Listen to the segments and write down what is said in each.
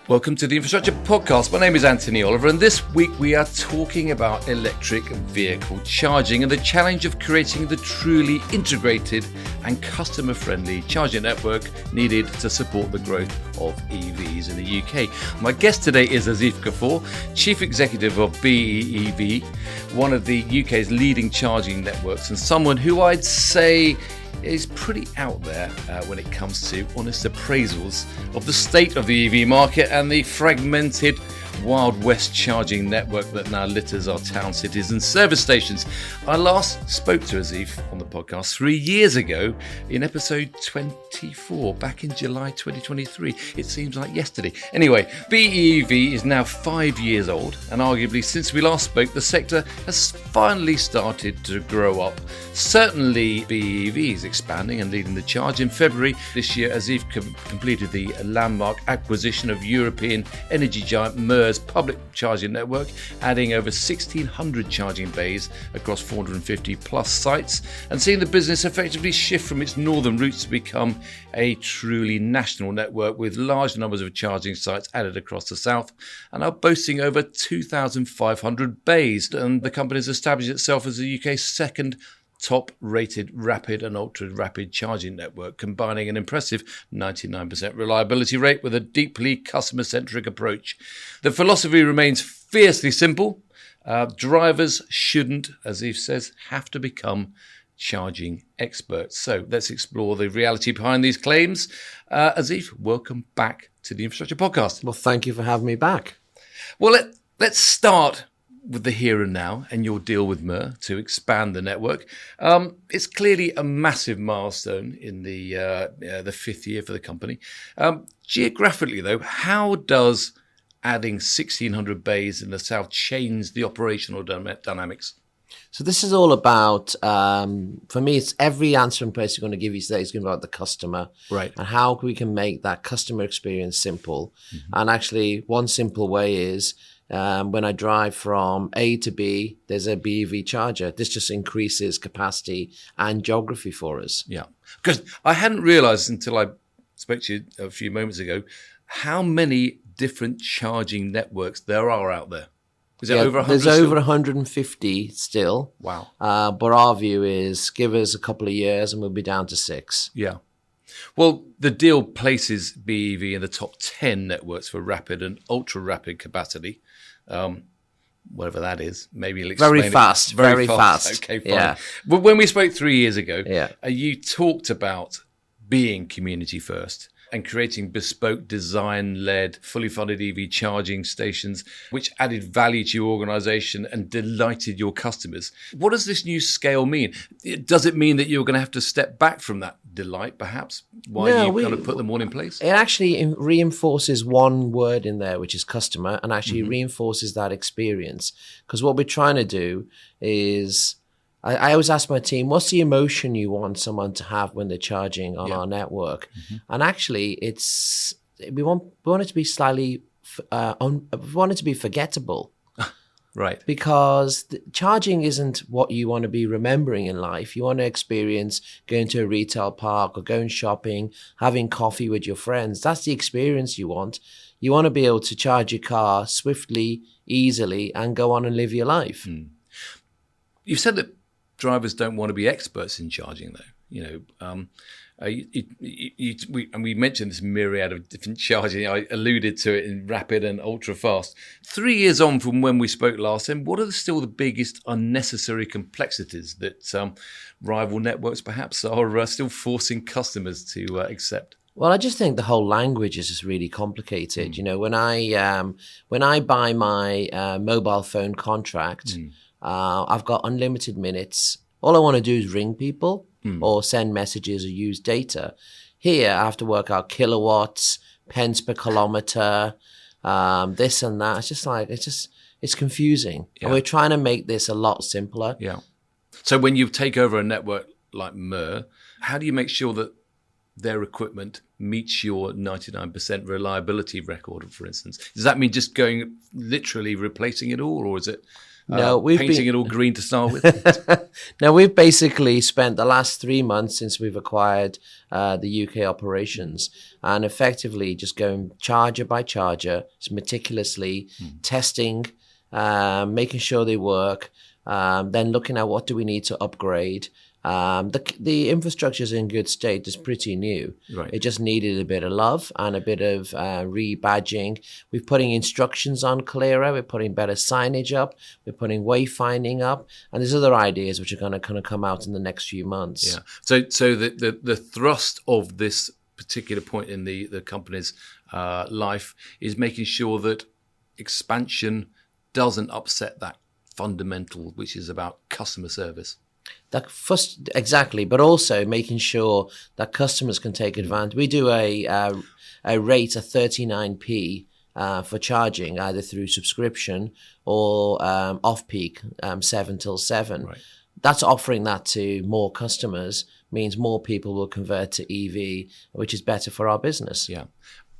Welcome to the Infrastructure Podcast. My name is Anthony Oliver, and this week we are talking about electric vehicle charging and the challenge of creating the truly integrated and customer-friendly charging network needed to support the growth of EVs in the UK. My guest today is Asif Ghafoor, Chief Executive of BE.EV, one of the UK's leading charging networks, and someone who I'd say is pretty out there when it comes to honest appraisals of the state of the EV market and the fragmented Wild West charging network that now litters our town, cities and service stations. I last spoke to Asif on the podcast 3 years ago in episode 24, back in July 2023. It seems like yesterday. Anyway, BE.EV is now 5 years old, and arguably since we last spoke, the sector has finally started to grow up. Certainly, BE.EV is expanding and leading the charge. In February this year, Asif completed the landmark acquisition of European energy giant MER's public charging network, adding over 1,600 charging bays across 450 plus sites, and seeing the business effectively shift from its northern roots to become a truly national network with large numbers of charging sites added across the south, and are boasting over 2,500 bays. And the company has established itself as the UK's second top-rated rapid and ultra-rapid charging network, combining an impressive 99% reliability rate with a deeply customer-centric approach. The philosophy remains fiercely simple. Drivers shouldn't, as Asif says, have to become charging experts. So let's explore the reality behind these claims. Asif, welcome back to the Infrastructure Podcast. Well, thank you for having me back. Well, let's start with the here and now and your deal with MER to expand the network. It's clearly a massive milestone in the fifth year for the company. Geographically, though, how does adding 1,600 bays in the south change the operational dynamics? So this is all about, for me, it's every answer and place you're going to give you today is going to be about the customer. Right. And how we can make that customer experience simple. Mm-hmm. And actually, one simple way is, when I drive from A to B, there's a BE.EV charger. This just increases capacity and geography for us. Yeah, because I hadn't realised until I spoke to you a few moments ago how many different charging networks there are out there. Is it over 100? There's over 150 still. Wow. But our view is give us a couple of years and we'll be down to 6. Yeah. Well, the deal places BE.EV in the top 10 networks for rapid and ultra-rapid capacity. Whatever that is. Maybe you'll explain Very fast. Very fast. Okay, fine. Yeah. But when we spoke 3 years ago, yeah. You talked about being community first and creating bespoke, design-led, fully funded EV charging stations, which added value to your organisation and delighted your customers. What does this new scale mean? Does it mean that you're going to have to step back from that delight, perhaps, while you kind of put them all in place? It actually reinforces one word in there, which is customer, and actually reinforces that experience. Because what we're trying to do is, I always ask my team, what's the emotion you want someone to have when they're charging on our network? Mm-hmm. And actually, we want it to be slightly, we want it to be forgettable. Right. Because charging isn't what you want to be remembering in life. You want to experience going to a retail park or going shopping, having coffee with your friends. That's the experience you want. You want to be able to charge your car swiftly, easily, and go on and live your life. Mm. You've said that drivers don't want to be experts in charging, though. We mentioned this myriad of different charging. I alluded to it in rapid and ultra fast. 3 years on from when we spoke last time, what are still the biggest unnecessary complexities that rival networks perhaps are still forcing customers to accept? Well, I just think the whole language is just really complicated. You know, when I buy my mobile phone contract, I've got unlimited minutes. All I want to do is ring people or send messages or use data. Here, I have to work out kilowatts, pence per kilometer, this and that. It's just like, it's confusing. Yeah. And we're trying to make this a lot simpler. Yeah. So when you take over a network like MER, how do you make sure that their equipment meets your 99% reliability record, for instance? Does that mean just going literally replacing it all, or is it No, painting it all green to start with? Now, we've basically spent the last 3 months since we've acquired the UK operations and effectively just going charger by charger, meticulously testing, making sure they work, then looking at what do we need to upgrade. The infrastructure is in good state. It's pretty new. Right. It just needed a bit of love and a bit of rebadging. We're putting instructions on clearer. We're putting better signage up. We're putting wayfinding up. And there's other ideas which are going to kind of come out in the next few months. Yeah. So the thrust of this particular point in the company's life is making sure that expansion doesn't upset that fundamental, which is about customer service. That first, exactly, but also making sure that customers can take advantage. We do a rate of 39p for charging, either through subscription or off-peak, 7 till 7. Right. That's offering that to more customers, means more people will convert to EV, which is better for our business. Yeah.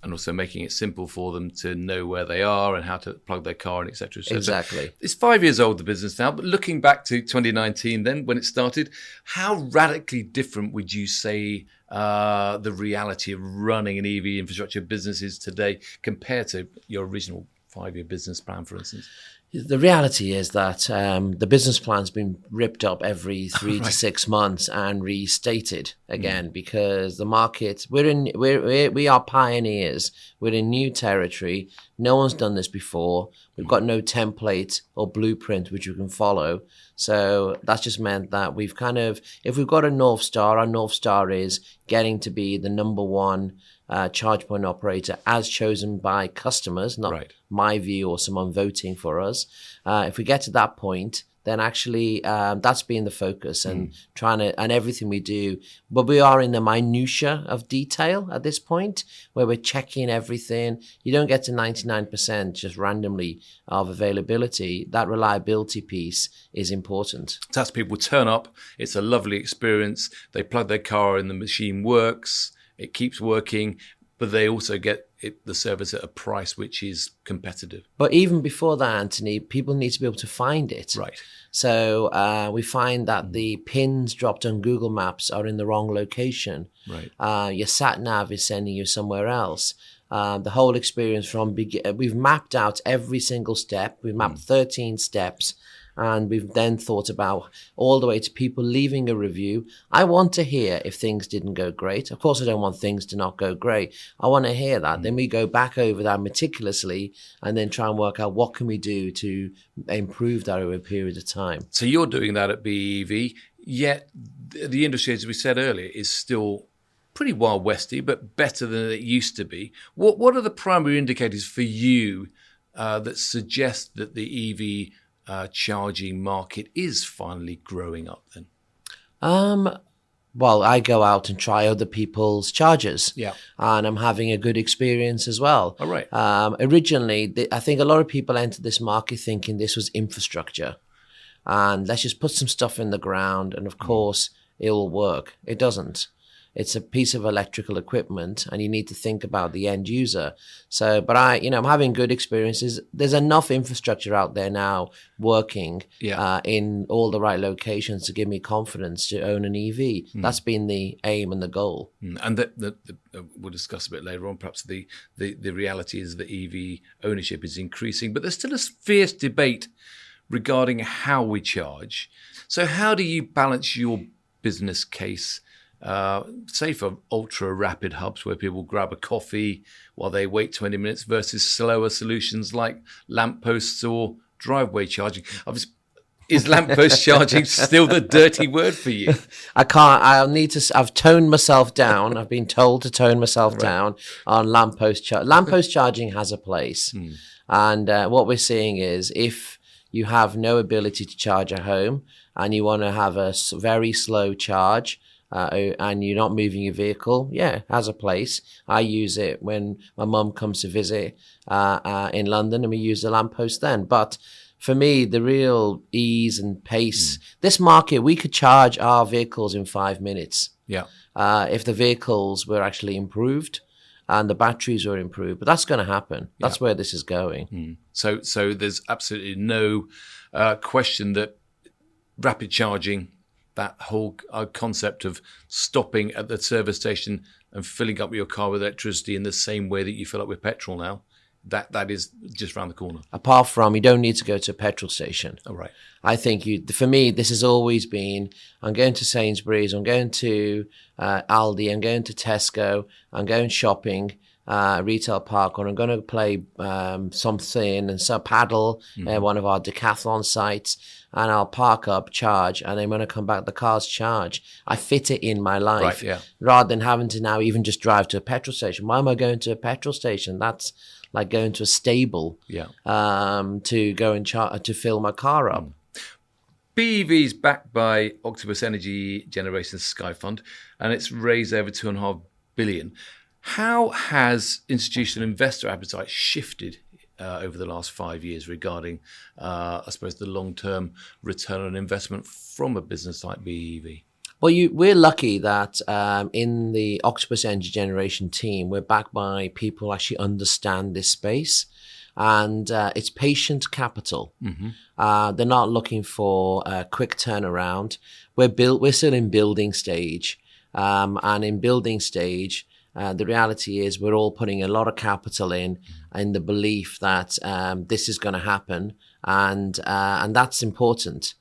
And also making it simple for them to know where they are and how to plug their car in, et cetera, et cetera. Exactly. It's 5 years old, the business now, but looking back to 2019 then, when it started, how radically different would you say the reality of running an EV infrastructure business is today compared to your original 5-year business plan, for instance? The reality is that the business plan's been ripped up every 3 to 6 months and restated again because the market, we are pioneers. We're in new territory. No one's done this before. We've got no template or blueprint which we can follow. So that's just meant that we've kind of, if we've got a North Star, our North Star is getting to be the number one charge point operator as chosen by customers, not my view or someone voting for us. If we get to that point, then actually that's been the focus and trying to, and everything we do. But we are in the minutia of detail at this point where we're checking everything. You don't get to 99% just randomly of availability. That reliability piece is important. So that's people turn up. It's a lovely experience. They plug their car in, the machine works. It keeps working, but they also get the service at a price which is competitive. But even before that, Anthony, people need to be able to find it. Right. So we find that the pins dropped on Google Maps are in the wrong location. Right. Your sat nav is sending you somewhere else. The whole experience from we've mapped out every single step. We've mapped 13 steps. And we've then thought about all the way to people leaving a review. I want to hear if things didn't go great. Of course, I don't want things to not go great. I want to hear that. Then we go back over that meticulously and then try and work out what can we do to improve that over a period of time. So you're doing that at BE.EV, yet the industry, as we said earlier, is still pretty Wild Westy, but better than it used to be. What are the primary indicators for you that suggest that the EV charging market is finally growing up then? Well, I go out and try other people's chargers. Yeah. And I'm having a good experience as well. All right. Originally, I think a lot of people entered this market thinking this was infrastructure. And let's just put some stuff in the ground and of course it'll work. It doesn't. It's a piece of electrical equipment and you need to think about the end user. So, but I'm having good experiences. There's enough infrastructure out there now working in all the right locations to give me confidence to own an EV. That's been the aim and the goal. And we'll discuss a bit later on, perhaps the reality is that EV ownership is increasing, but there's still a fierce debate regarding how we charge. So how do you balance your business case, say for ultra rapid hubs where people grab a coffee while they wait 20 minutes versus slower solutions like lampposts or driveway charging? Is lamppost charging still the dirty word for you? I can't. I've toned myself down. I've been told to tone myself down on lamppost charging. Lamppost charging has a place. And what we're seeing is if you have no ability to charge at home and you want to have a very slow charge, and you're not moving your vehicle, it has a place. I use it when my mum comes to visit in London and we use the lamppost then. But for me, the real ease and pace, this market, we could charge our vehicles in 5 minutes. Yeah. If the vehicles were actually improved and the batteries were improved. But that's going to happen. That's where this is going. So there's absolutely no question that rapid charging, that whole concept of stopping at the service station and filling up your car with electricity in the same way that you fill up with petrol now, that is just around the corner. Apart from, you don't need to go to a petrol station. Oh, right. I think for me, this has always been, I'm going to Sainsbury's, I'm going to Aldi, I'm going to Tesco, I'm going shopping, retail park, or I'm going to play something and so paddle one of our decathlon sites, and I'll park up, charge, and then when I come back, the car's charged. I fit it in my life, rather than having to now even just drive to a petrol station. Why am I going to a petrol station? That's like going to a stable to go and to fill my car up. BEV is backed by Octopus Energy Generation Sky Fund, and it's raised over $2.5 billion. How has institutional investor appetite shifted over the last 5 years regarding, I suppose, the long-term return on investment from a business like BEV? Well, we're lucky that in the Octopus Energy Generation team, we're backed by people who actually understand this space. And it's patient capital. They're not looking for a quick turnaround. We're still in building stage. And in building stage, the reality is we're all putting a lot of capital in the belief that this is going to happen. And that's important.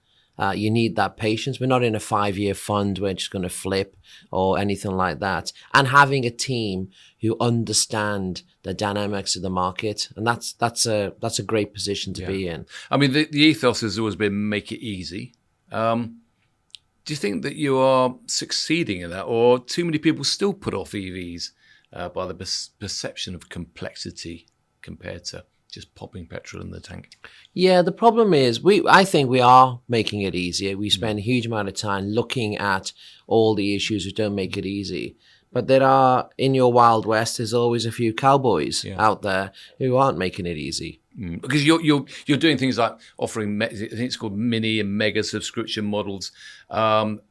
You need that patience. We're not in a 5-year fund where it's just going to flip or anything like that. And having a team who understand the dynamics of the market, and that's a great position to be in. I mean, the ethos has always been make it easy. Do you think that you are succeeding in that, or too many people still put off EVs by the perception of complexity compared to just popping petrol in the tank? Yeah, the problem is I think we are making it easier. We spend a huge amount of time looking at all the issues which don't make it easy. But there are, in your Wild West, there's always a few cowboys out there who aren't making it easy. Because you're doing things like offering, I think it's called mini and mega subscription models, competitive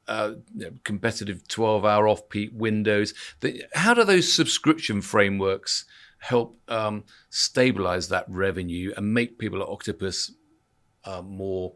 12-hour off-peak windows. How do those subscription frameworks help stabilize that revenue and make people at Octopus more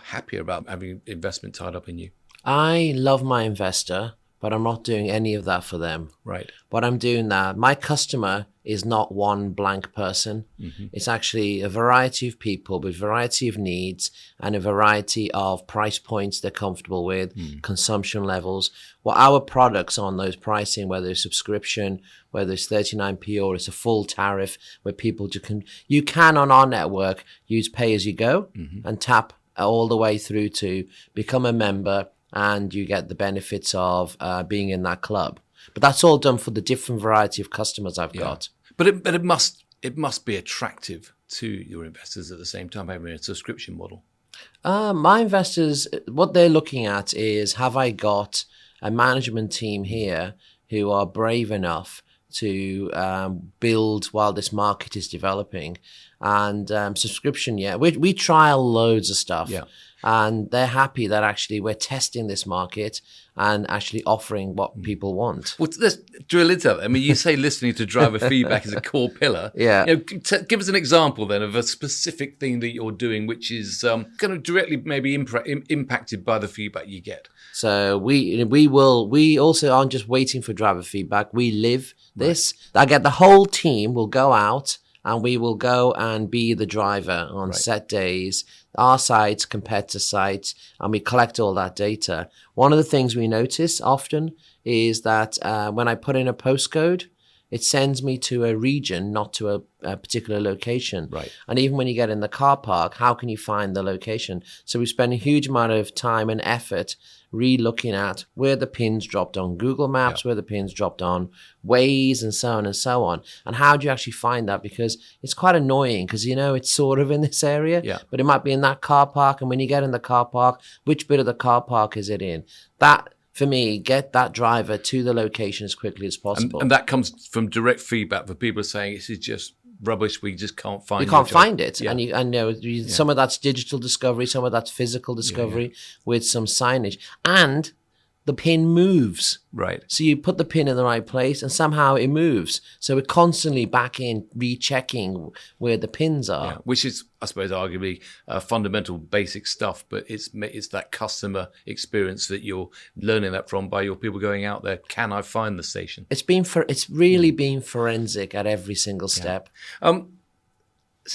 happier about having investment tied up in you? I love my investor, but I'm not doing any of that for them. Right. But I'm doing that. My customer is not one blank person. It's actually a variety of people with a variety of needs and a variety of price points they're comfortable with, consumption levels. Well, our products on those pricing, whether it's subscription, whether it's 39p or it's a full tariff where people you can on our network use pay as you go and tap all the way through to become a member, and you get the benefits of being in that club. But that's all done for the different variety of customers I've got. But it must be attractive to your investors at the same time, having a subscription model. My investors, what they're looking at is, have I got a management team here who are brave enough to build while this market is developing? And subscription, we trial loads of stuff. And they're happy that actually we're testing this market and actually offering what people want. Well, let's drill into that. I mean, you say listening to driver feedback is a core pillar. Give us an example then of a specific thing that you're doing which is kind of directly maybe impacted by the feedback you get. So we also aren't just waiting for driver feedback. We live this. I get the whole team will go out and we will go and be the driver on set days, our sites, competitor sites, and we collect all that data. One of the things we notice often is that when I put in a postcode, it sends me to a region, not to a particular location. Right. And even when you get in the car park, how can you find the location? So we spend a huge amount of time and effort re-looking at where the pins dropped on Google Maps, where the pins dropped on Waze, and so on and so on. And how do you actually find that? Because it's quite annoying because, it's sort of in this area, but it might be in that car park. And when you get in the car park, which bit of the car park is it in? That, for me, get that driver to the location as quickly as possible. And that comes from direct feedback for people saying this is just rubbish. We just can't find. You can't find it, Yeah. and some of that's digital discovery, some of that's physical discovery with some signage, and the pin moves. Right. So you put the pin in the right place, and somehow it moves. So we're constantly back in rechecking where the pins are. Yeah. Which is, I suppose, arguably fundamental, basic stuff. But it's that customer experience that you're learning that from by your people going out there. Can I find the station? It's really been forensic at every single step. So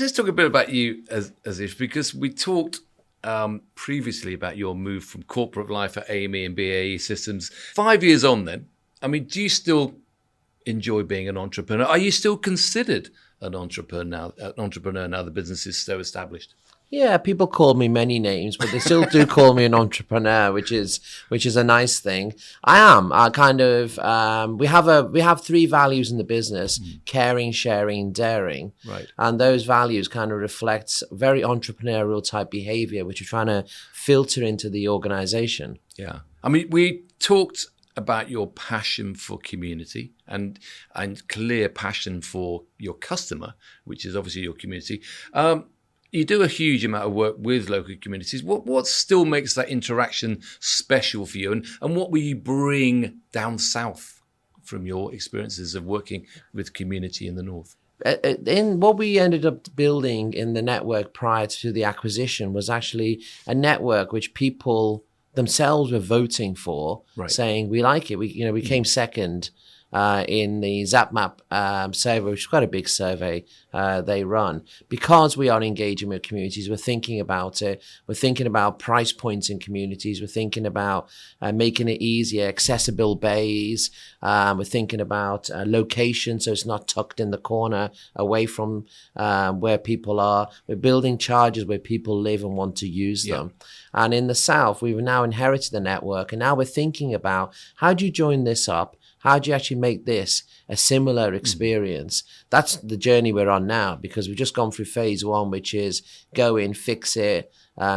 let's talk a bit about you, Asif, because we talked previously about your move from corporate life at AME and BAE Systems. 5 years on then, I mean, do you still enjoy being an entrepreneur? Are you still considered an entrepreneur now the business is so established? Yeah, people call me many names, but they still do call me an entrepreneur, which is a nice thing. I am. We have 3 values in the business: caring, sharing, daring. Right. And those values kind of reflects very entrepreneurial type behavior, which we're trying to filter into the organization. Yeah. I mean, we talked about your passion for community and clear passion for your customer, which is obviously your community. You do a huge amount of work with local communities. What still makes that interaction special for you? And what will you bring down south from your experiences of working with community in the north? In what we ended up building in the network prior to the acquisition was actually a network which people themselves were voting for, saying we like it. We came second in the ZapMap survey, which is quite a big survey they run. Because we are engaging with communities, we're thinking about it. We're thinking about price points in communities. We're thinking about making it easier, accessible bays. We're thinking about location, so it's not tucked in the corner away from where people are. We're building charges where people live and want to use them. And in the south, we've now inherited the network, and now we're thinking about how do you join this up? How do you actually make this a similar experience? That's the journey we're on now, because we've just gone through phase 1, which is go in, fix it,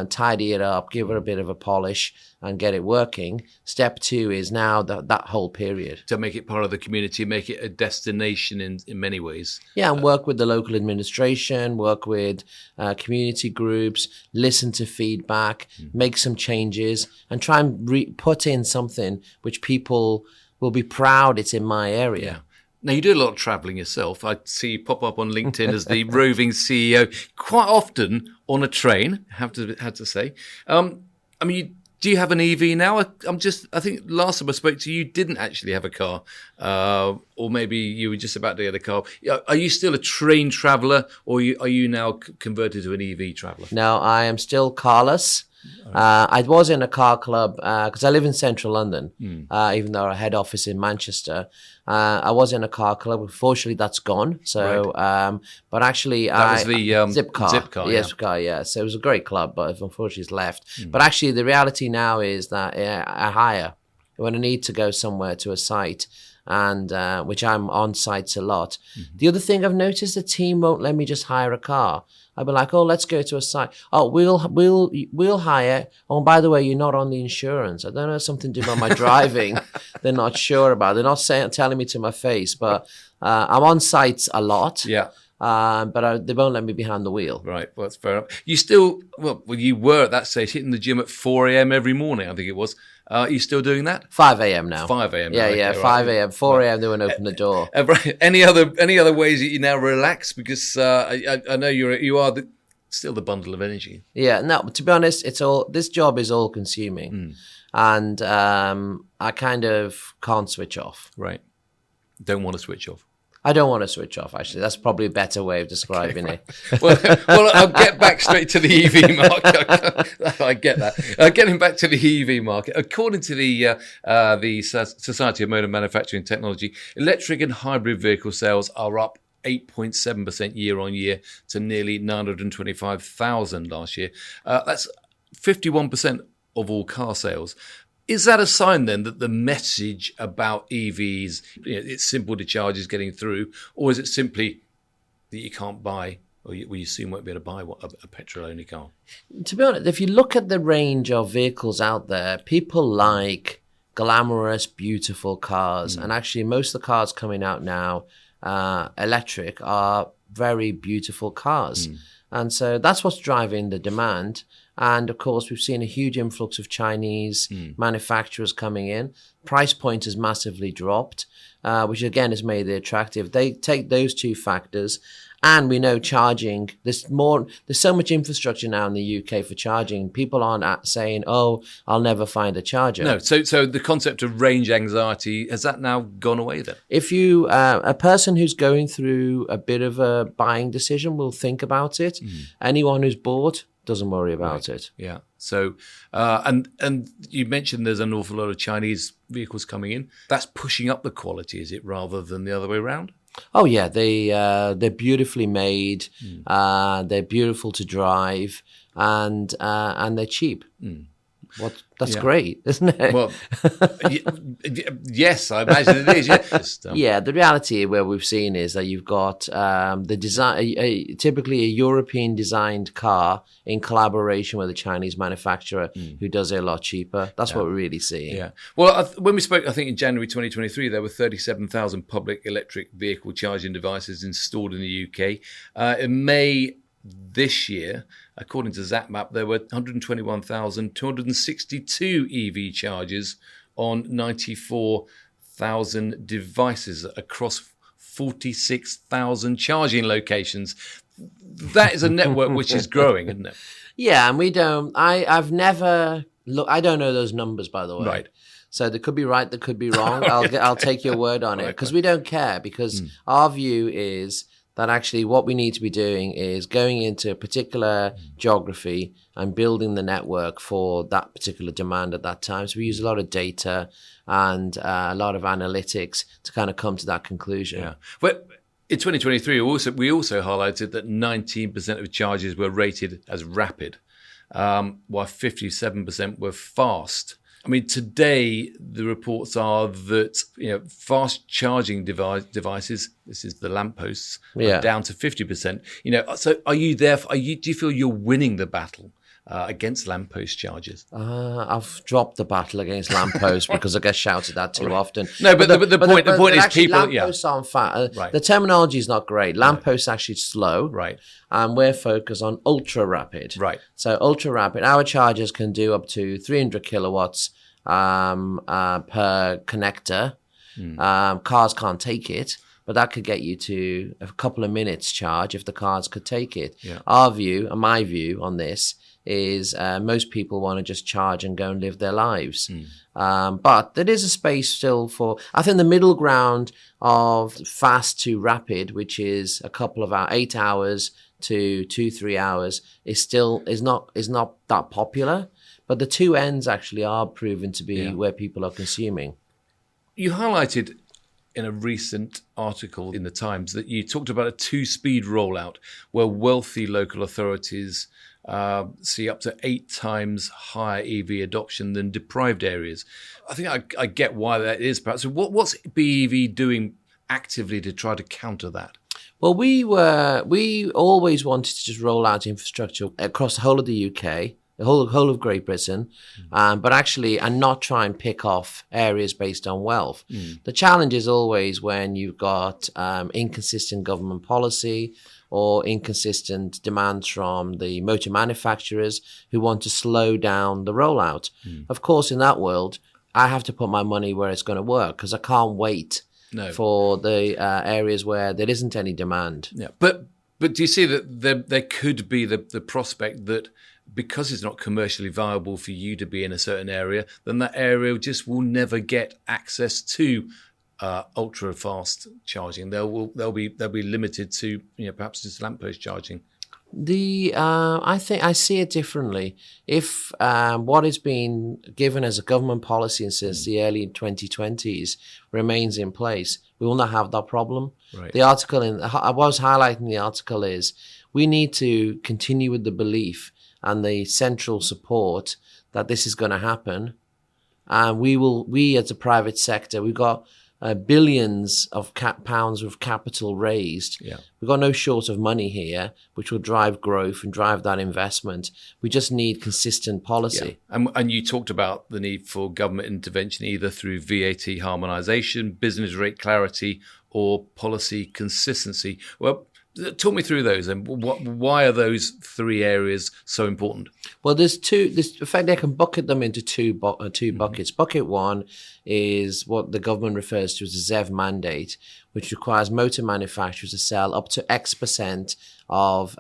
tidy it up, give it a bit of a polish and get it working. Step 2 is now that whole period. To make it part of the community, make it a destination in many ways. Yeah, and work with the local administration, work with community groups, listen to feedback, make some changes, and try and put in something which people will be proud it's in my area. Yeah. Now, you do a lot of travelling yourself. I see you pop up on LinkedIn as the roving CEO, quite often on a train, have to say. I mean, do you have an EV now? I think last time I spoke to you, you didn't actually have a car, or maybe you were just about to get a car. Are you still a train traveller, or are you now converted to an EV traveller? No, I am still carless. I was in a car club because I live in central London, even though our head office in Manchester. I was in a car club. Unfortunately, that's gone. So, but actually, that was the Zip car. Yes, car. Yeah. So it was a great club, but unfortunately, it's left. But actually, the reality now is that I hire when I need to go somewhere to a site, and which I'm on sites a lot. The other thing I've noticed, the team won't let me just hire a car. I'll be like, oh, let's go to a site. Oh, we'll hire. Oh, and by the way, you're not on the insurance. I don't know, something to do with my driving. They're not sure about. They're not telling me to my face, but I'm on sites a lot. Yeah. But they won't let me behind the wheel. Right. Well, that's fair enough. You still, you were at that stage hitting the gym at 4 a.m. every morning, I think it was. Are you still doing that? 5 a.m. now. 5 a.m. Yeah, 5 a.m. 4 a.m. they won't open the door. Any other ways that you now relax? Because I know you are still the bundle of energy. Yeah, no, to be honest, this job is all consuming. And I kind of can't switch off. Right. Don't want to switch off. I don't want to switch off, actually. That's probably a better way of describing it. Well, I'll get back straight to the EV market. I get that. Getting back to the EV market, according to the Society of Motor Manufacturing Technology, electric and hybrid vehicle sales are up 8.7% year on year to nearly 925,000 last year. That's 51% of all car sales. Is that a sign then that the message about EVs, it's simple to charge, is getting through, or is it simply that you can't buy, or you soon won't be able to buy a petrol-only car? To be honest, if you look at the range of vehicles out there, people like glamorous, beautiful cars, and actually most of the cars coming out now, electric, are very beautiful cars. And so that's what's driving the demand. And of course, we've seen a huge influx of Chinese manufacturers coming in. Price point has massively dropped, which again has made it attractive. They take those two factors. And we know charging, there's so much infrastructure now in the UK for charging. People aren't saying, oh, I'll never find a charger. No, so the concept of range anxiety, has that now gone away then? If you, a person who's going through a bit of a buying decision will think about it. Anyone who's bought doesn't worry about it. Yeah. So, and you mentioned there's an awful lot of Chinese vehicles coming in. That's pushing up the quality, is it, rather than the other way around? Oh yeah, they're beautifully made. They're beautiful to drive, and they're cheap. That's great, isn't it? Well, yes, I imagine it is. Yeah. Yeah, the reality where we've seen is that you've got the design, typically a European designed car in collaboration with a Chinese manufacturer who does it a lot cheaper. That's what we're really seeing. Yeah. Well, when we spoke, I think in January 2023, there were 37,000 public electric vehicle charging devices installed in the UK. In May this year, according to ZapMap, there were 121,262 EV chargers on 94,000 devices across 46,000 charging locations. That is a network which is growing, isn't it? Yeah, and we don't. I've never look. I don't know those numbers, by the way. Right. So they could be right, they could be wrong. I'll take your word on it because we don't care. Because our view is that actually what we need to be doing is going into a particular geography and building the network for that particular demand at that time. So we use a lot of data and a lot of analytics to kind of come to that conclusion. Yeah. But in 2023, we also highlighted that 19% of charges were rated as rapid, while 57% were fast. I mean, today the reports are that fast charging devices, this is the lampposts, are down to 50%. So are you there? Do you feel you're winning the battle against lamppost chargers? I've dropped the battle against lampposts because I get shouted at too often. No, but the point is people. Lampposts aren't fast. The terminology is not great. Lampposts actually slow. Right. And we're focused on ultra rapid. Right. So ultra rapid. Our chargers can do up to 300 kilowatts per connector. Cars can't take it, but that could get you to a couple of minutes charge if the cars could take it. Yeah. Our view, and my view on this is most people want to just charge and go and live their lives. But there is a space still for, I think the middle ground of fast to rapid, which is a couple of hours, 8 hours to 2-3 hours, is not that popular. But the two ends actually are proven to be where people are consuming. You highlighted in a recent article in the Times that you talked about a 2-speed rollout where wealthy local authorities see up to 8 times higher EV adoption than deprived areas. I think I get why that is, perhaps. So what's BE.EV doing actively to try to counter that? Well, we always wanted to just roll out infrastructure across the whole of the UK, the whole of Great Britain, but actually, and not try and pick off areas based on wealth. The challenge is always when you've got inconsistent government policy or inconsistent demands from the motor manufacturers who want to slow down the rollout. Of course, in that world, I have to put my money where it's going to work because I can't wait for the areas where there isn't any demand. Yeah, but do you see that there could be the prospect that because it's not commercially viable for you to be in a certain area, then that area just will never get access to ultra fast charging. They'll be limited to perhaps just lamppost charging. I think I see it differently. If what has been given as a government policy since the early 2020s remains in place, we will not have that problem. Right. The article I was highlighting the article is we need to continue with the belief and the central support that this is going to happen. And we as a private sector, we've got billions of pounds of capital raised. Yeah. We've got no short of money here, which will drive growth and drive that investment. We just need consistent policy. Yeah. And you talked about the need for government intervention, either through VAT harmonisation, business rate clarity, or policy consistency. Well, Talk me through those, and why are those three areas so important? Well, there's two. In fact, I can bucket them into two buckets. Bucket one is what the government refers to as a ZEV mandate, which requires motor manufacturers to sell up to X% of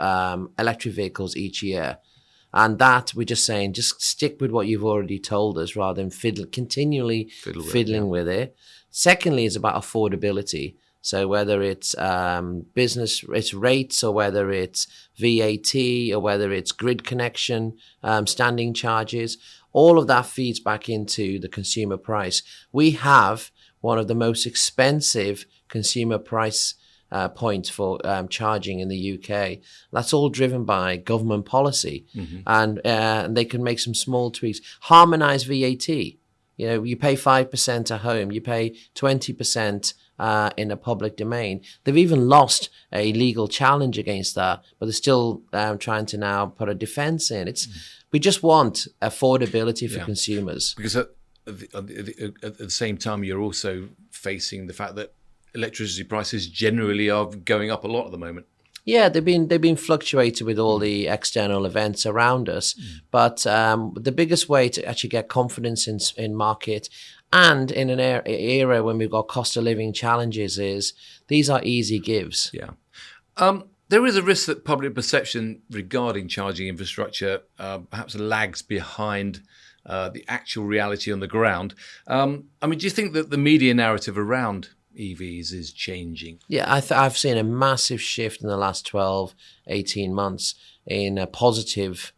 electric vehicles each year. And that we're just saying, just stick with what you've already told us rather than continually fiddling with it. Secondly, is about affordability. So whether it's it's rates, or whether it's VAT, or whether it's grid connection, standing charges, all of that feeds back into the consumer price. We have one of the most expensive consumer price points for charging in the UK. That's all driven by government policy, and they can make some small tweaks. Harmonise VAT. You pay 5% at home, you pay 20% in a public domain. They've even lost a legal challenge against that, but they're still trying to now put a defence in. We just want affordability for consumers. Because at the same time, you're also facing the fact that electricity prices generally are going up a lot at the moment. Yeah, they've been fluctuating with all the external events around us. But the biggest way to actually get confidence in market, and in an era when we've got cost of living challenges, is these are easy gives. Yeah. There is a risk that public perception regarding charging infrastructure perhaps lags behind the actual reality on the ground. Do you think that the media narrative around EVs is changing? Yeah, I've seen a massive shift in the last 12, 18 months in a positive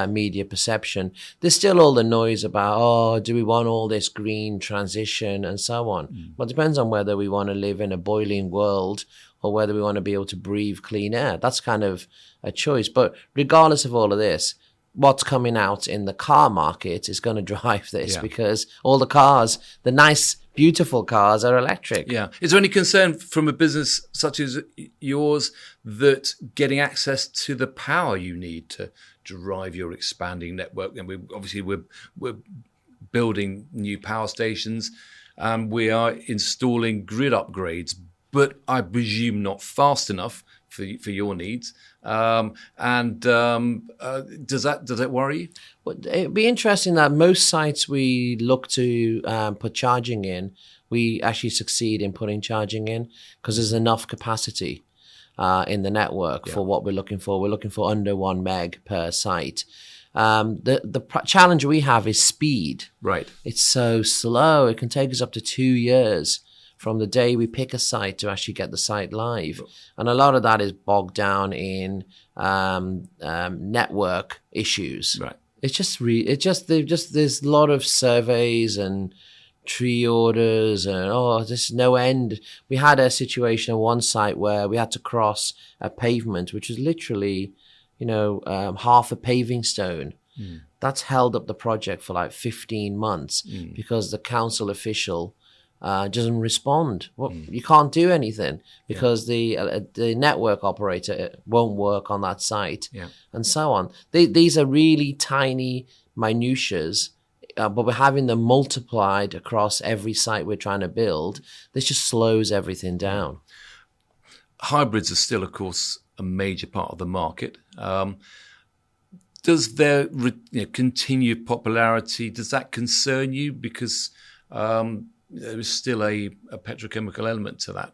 media perception. There's still all the noise about, do we want all this green transition and so on? Well, it depends on whether we want to live in a boiling world or whether we want to be able to breathe clean air. That's kind of a choice. But regardless of all of this, what's coming out in the car market is going to drive this, because all the cars, the nice, beautiful cars, are electric. Yeah. Is there any concern from a business such as yours that getting access to the power you need to drive your expanding network? And we're building new power stations, we are installing grid upgrades, but I presume not fast enough for your needs. Does that worry you? Well, it'd be interesting that most sites we look to put charging in, we actually succeed in putting charging in because there's enough capacity in the network for what we're looking for. We're looking for under 1 meg per site. The challenge we have is speed. Right. It's so slow. It can take us up to 2 years from the day we pick a site to actually get the site live. And a lot of that is bogged down in network issues. Right. There's a lot of surveys and tree orders and there's no end. We had a situation on one site where we had to cross a pavement, which was literally, half a paving stone. That's held up the project for like 15 months because the council official doesn't respond. Well, you can't do anything because the network operator won't work on that site, and so on. These are really tiny minutiaes, but we're having them multiplied across every site we're trying to build. This just slows everything down. Hybrids are still, of course, a major part of the market. Does their continued popularity, does that concern you? Because there is still a petrochemical element to that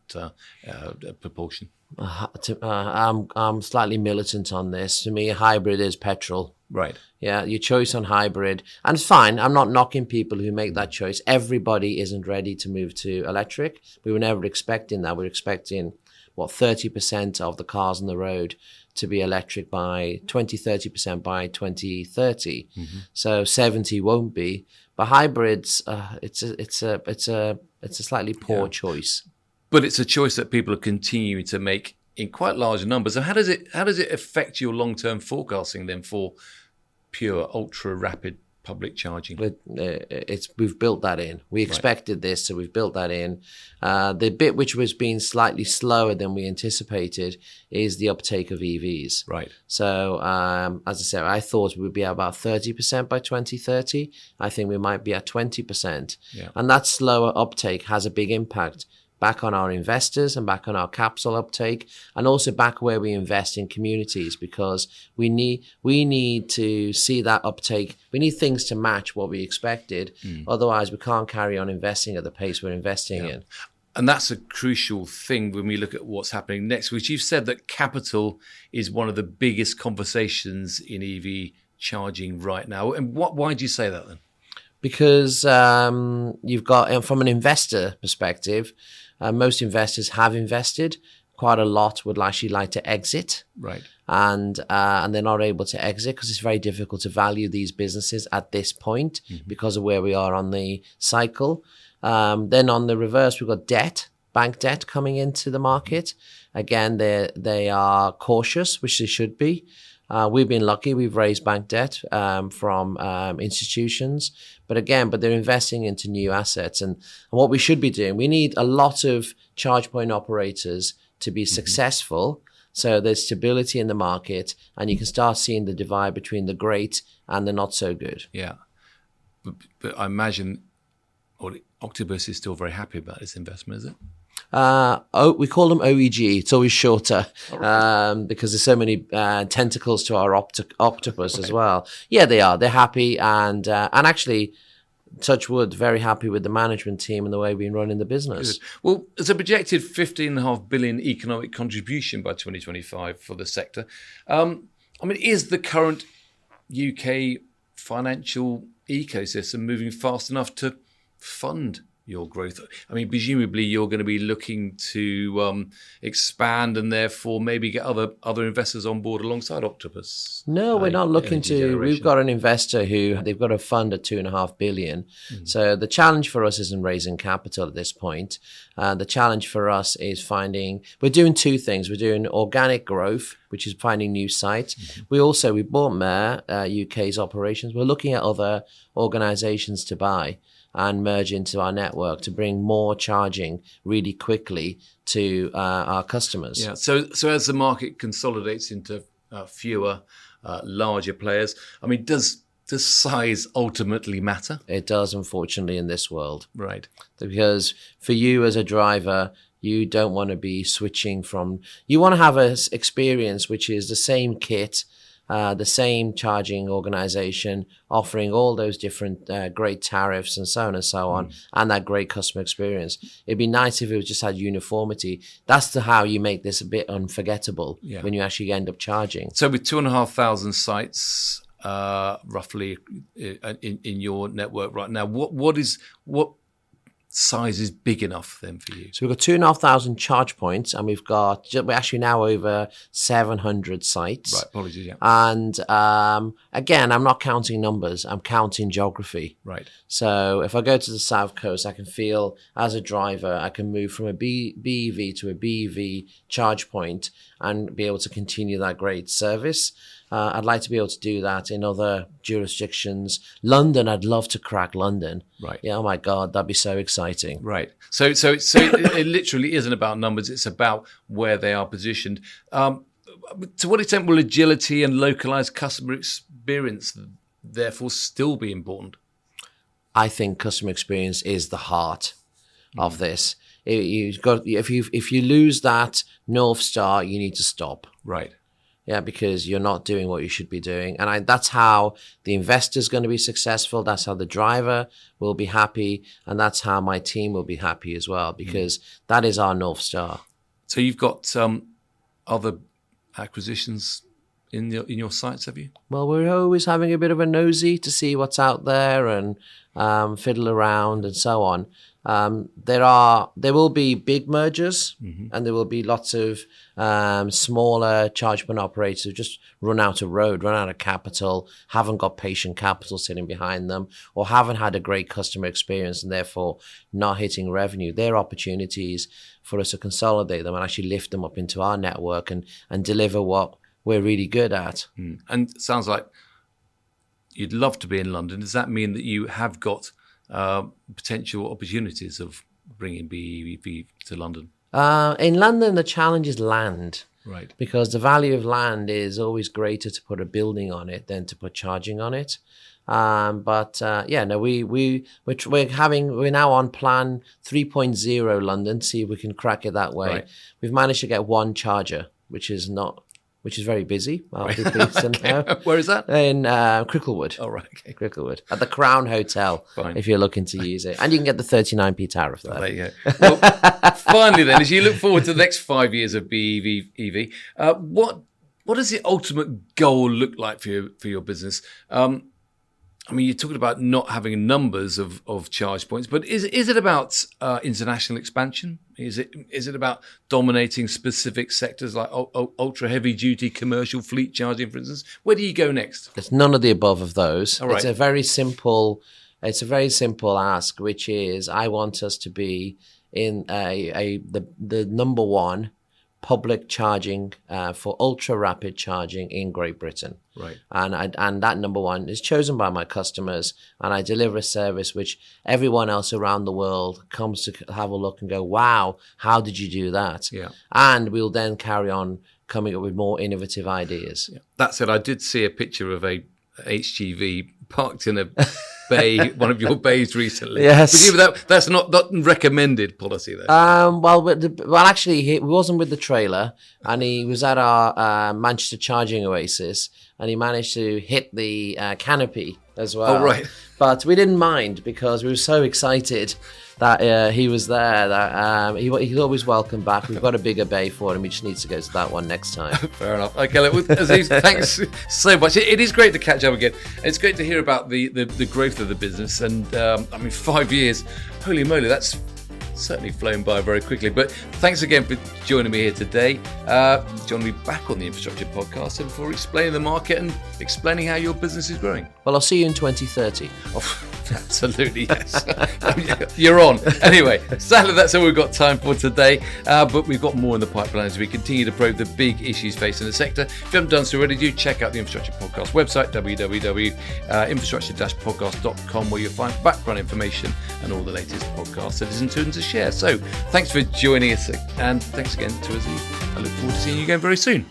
propulsion. I'm slightly militant on this. To me, hybrid is petrol. Right. Yeah, your choice on hybrid. And it's fine. I'm not knocking people who make that choice. Everybody isn't ready to move to electric. We were never expecting that. We were expecting, 30% of the cars on the road to be electric by 30% by 2030. So 70 won't be. But hybrids, it's a slightly poor choice. But it's a choice that people are continuing to make in quite large numbers. So how does it affect your long-term forecasting then for pure ultra rapid public charging? We've built that in. We expected this, so we've built that in. The bit which was being slightly slower than we anticipated is the uptake of EVs. Right. So as I said, I thought we would be at about 30% by 2030. I think we might be at 20%. Yeah. And that slower uptake has a big impact. back on our investors and back on our capital uptake, and also back where we invest in communities, because we need to see that uptake. We need things to match what we expected. Otherwise, we can't carry on investing at the pace we're investing in. And that's a crucial thing when we look at what's happening next, which you've said that capital is one of the biggest conversations in EV charging right now. And why do you say that then? Because you've got, from an investor perspective, most investors have invested. Quite a lot would actually like to exit. Right. And they're not able to exit because it's very difficult to value these businesses at this point because of where we are on the cycle. Then on the reverse, we've got debt, bank debt coming into the market. Again, they are cautious, which they should be. We've been lucky. We've raised bank debt from institutions. But they're investing into new assets. And what we should be doing, we need a lot of charge point operators to be successful. So there's stability in the market, and you can start seeing the divide between the great and the not so good. Yeah. But I imagine Octopus is still very happy about this investment, is it? We call them OEG. It's always shorter because there's so many tentacles to our octopus as well. Yeah, they are. They're happy and actually, touch wood, very happy with the management team and the way we've been running the business. Good. Well, there's a projected $15.5 billion economic contribution by 2025 for the sector. Is the current UK financial ecosystem moving fast enough to fund your growth? Presumably you're going to be looking to expand and therefore maybe get other investors on board alongside Octopus. No, we're not looking to. Generation. We've got an investor who they've got a fund at $2.5 billion. So the challenge for us isn't raising capital at this point. The challenge for us is we're doing two things. We're doing organic growth, which is finding new sites. We bought Mer, UK's operations. We're looking at other organizations to buy and merge into our network to bring more charging really quickly to our customers. Yeah. So as the market consolidates into fewer, larger players, does size ultimately matter? It does, unfortunately, in this world. Right. Because for you as a driver, you don't want to be switching from. You want to have an experience which is the same kit. The same charging organization offering all those different great tariffs and so on and so on, and that great customer experience. It'd be nice if it just had uniformity. That's how you make this a bit unforgettable when you actually end up charging. So with 2,500 sites roughly in your network right now, what size is big enough then for you? So we've got 2,500 charge points, and we're actually now over 700 sites. Right, apologies, yeah. And again, I'm not counting numbers, I'm counting geography. Right. So if I go to the South Coast, I can feel as a driver, I can move from a BEV to a BEV charge point and be able to continue that great service. I'd like to be able to do that in other jurisdictions. London, I'd love to crack London. Right. Yeah. Oh my God, that'd be so exciting. Right. So it literally isn't about numbers. It's about where they are positioned. To what extent will agility and localized customer experience therefore still be important? I think customer experience is the heart of this. If you lose that North Star, you need to stop. Right. Yeah, because you're not doing what you should be doing. And that's how the investor's going to be successful. That's how the driver will be happy. And that's how my team will be happy as well, because that is our North Star. So you've got other acquisitions in your sites, have you? Well, we're always having a bit of a nosy to see what's out there and fiddle around and so on. There will be big mergers, and there will be lots of smaller charge point operators who just run out of road, run out of capital, haven't got patient capital sitting behind them, or haven't had a great customer experience and therefore not hitting revenue. They're opportunities for us to consolidate them and actually lift them up into our network and deliver what we're really good at. And it sounds like you'd love to be in London. Does that mean that you have got potential opportunities of bringing BE.EV to London? In London, the challenge is land. Right. Because the value of land is always greater to put a building on it than to put charging on it. We're now on plan 3.0 London. See if we can crack it that way. Right. We've managed to get one charger, which is very busy. I'll be pleased to know. Where is that? In Cricklewood. Oh, right. Okay. Cricklewood at the Crown Hotel. Fine. If you're looking to use it, and you can get the 39p tariff there. There you go. Well, finally, then, as you look forward to the next 5 years of BE.EV, what does the ultimate goal look like for your business? I mean, you're talking about not having numbers of charge points, but is it about international expansion? Is it about dominating specific sectors like ultra heavy duty commercial fleet charging, for instance? Where do you go next? It's none of the above of those. All right. It's a very simple ask, which is I want us to be in the number one public charging for ultra rapid charging in Great Britain. Right. And that number one is chosen by my customers, and I deliver a service which everyone else around the world comes to have a look and go, wow, how did you do that? Yeah. And we'll then carry on coming up with more innovative ideas. Yeah. That said, I did see a picture of a HGV parked in a bay, one of your bays recently. Yes. That's not recommended policy there. Actually, he wasn't with the trailer, and he was at our Manchester charging oasis, and he managed to hit the canopy as well. Oh, right. But we didn't mind because we were so excited that he was there that he's always welcome back. We've got a bigger bay for him. He just needs to go to that one next time. Fair enough. Okay, look, Aziz, thanks so much. It is great to catch up again. It's great to hear about the growth of the business. And 5 years, holy moly, that's certainly flown by very quickly. But thanks again for joining me here today. Joining me back on the Infrastructure Podcast and for explaining the market and explaining how your business is growing. Well, I'll see you in 2030. Oh, absolutely, yes. You're on. Anyway, sadly, that's all we've got time for today. But we've got more in the pipeline as we continue to probe the big issues facing the sector. If you haven't done so already, do check out the Infrastructure Podcast website, www.infrastructure-podcast.com, where you'll find background information and all the latest podcasts to listen to and to share. So thanks for joining us, and thanks again to Aziz. I look forward to seeing you again very soon.